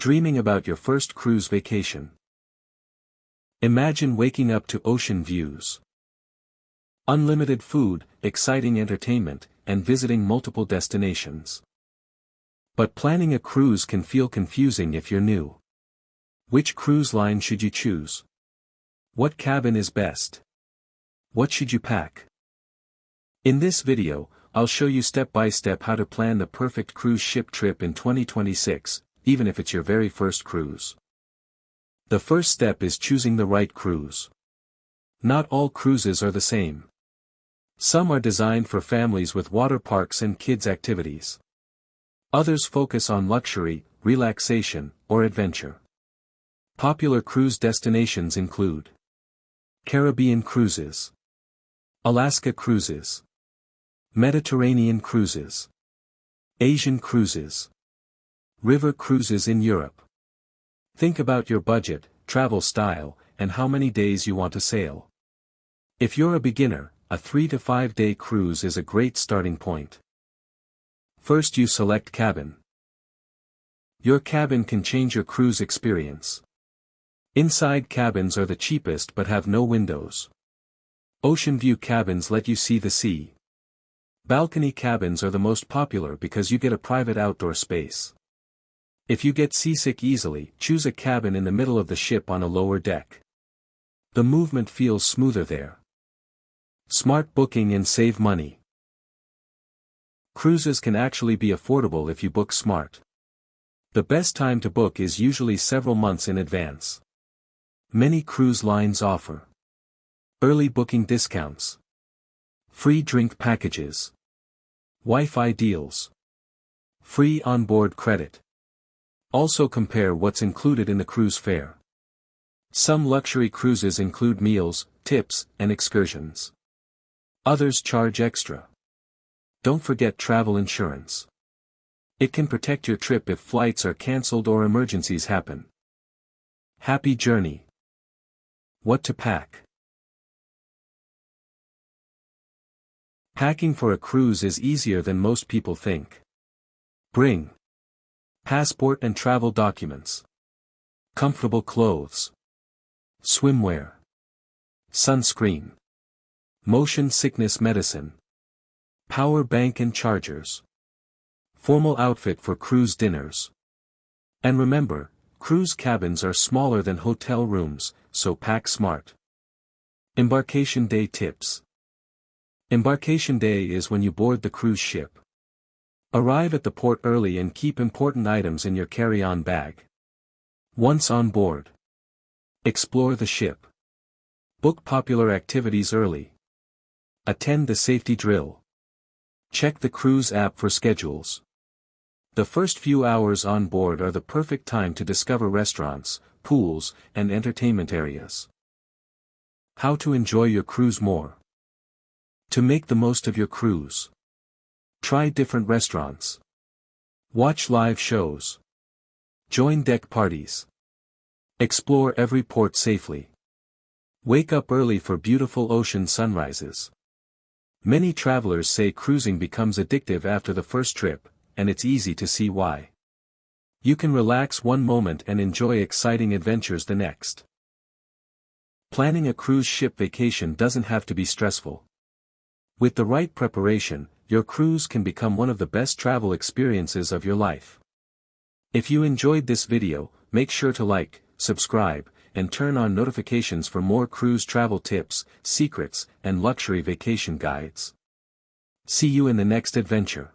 Dreaming about your first cruise vacation. Imagine waking up to ocean views. Unlimited food, exciting entertainment, and visiting multiple destinations. But planning a cruise can feel confusing if you're new. Which cruise line should you choose? What cabin is best? What should you pack? In this video, I'll show you step by step how to plan the perfect cruise ship trip in 2026, even if it's your very first cruise. The first step is choosing the right cruise. Not all cruises are the same. Some are designed for families with water parks and kids' activities. Others focus on luxury, relaxation, or adventure. Popular cruise destinations include Caribbean cruises, Alaska cruises, Mediterranean cruises, Asian cruises, river cruises in Europe. Think about your budget, travel style, and how many days you want to sail. If you're a beginner, a 3 to 5 day cruise is a great starting point. First, you select cabin. Your cabin can change your cruise experience. Inside cabins are the cheapest but have no windows. Ocean view cabins let you see the sea. Balcony cabins are the most popular because you get a private outdoor space. If you get seasick easily, choose a cabin in the middle of the ship on a lower deck. The movement feels smoother there. Smart booking and save money. Cruises can actually be affordable if you book smart. The best time to book is usually several months in advance. Many cruise lines offer early booking discounts, free drink packages, Wi-Fi deals, free onboard credit. Also compare what's included in the cruise fare. Some luxury cruises include meals, tips, and excursions. Others charge extra. Don't forget travel insurance. It can protect your trip if flights are cancelled or emergencies happen. Happy journey. What to pack? Packing for a cruise is easier than most people think. Bring passport and travel documents, comfortable clothes, swimwear, sunscreen, motion sickness medicine, power bank and chargers, formal outfit for cruise dinners. And remember, cruise cabins are smaller than hotel rooms, so pack smart. Embarkation day tips. Embarkation day is when you board the cruise ship. Arrive at the port early and keep important items in your carry-on bag. Once on board, explore the ship. Book popular activities early. Attend the safety drill. Check the cruise app for schedules. The first few hours on board are the perfect time to discover restaurants, pools, and entertainment areas. How to enjoy your cruise more. To make the most of your cruise. Try different restaurants. Watch live shows. Join deck parties. Explore every port safely. Wake up early for beautiful ocean sunrises. Many travelers say cruising becomes addictive after the first trip, and it's easy to see why. You can relax one moment and enjoy exciting adventures the next. Planning a cruise ship vacation doesn't have to be stressful. With the right preparation, your cruise can become one of the best travel experiences of your life. If you enjoyed this video, make sure to like, subscribe, and turn on notifications for more cruise travel tips, secrets, and luxury vacation guides. See you in the next adventure.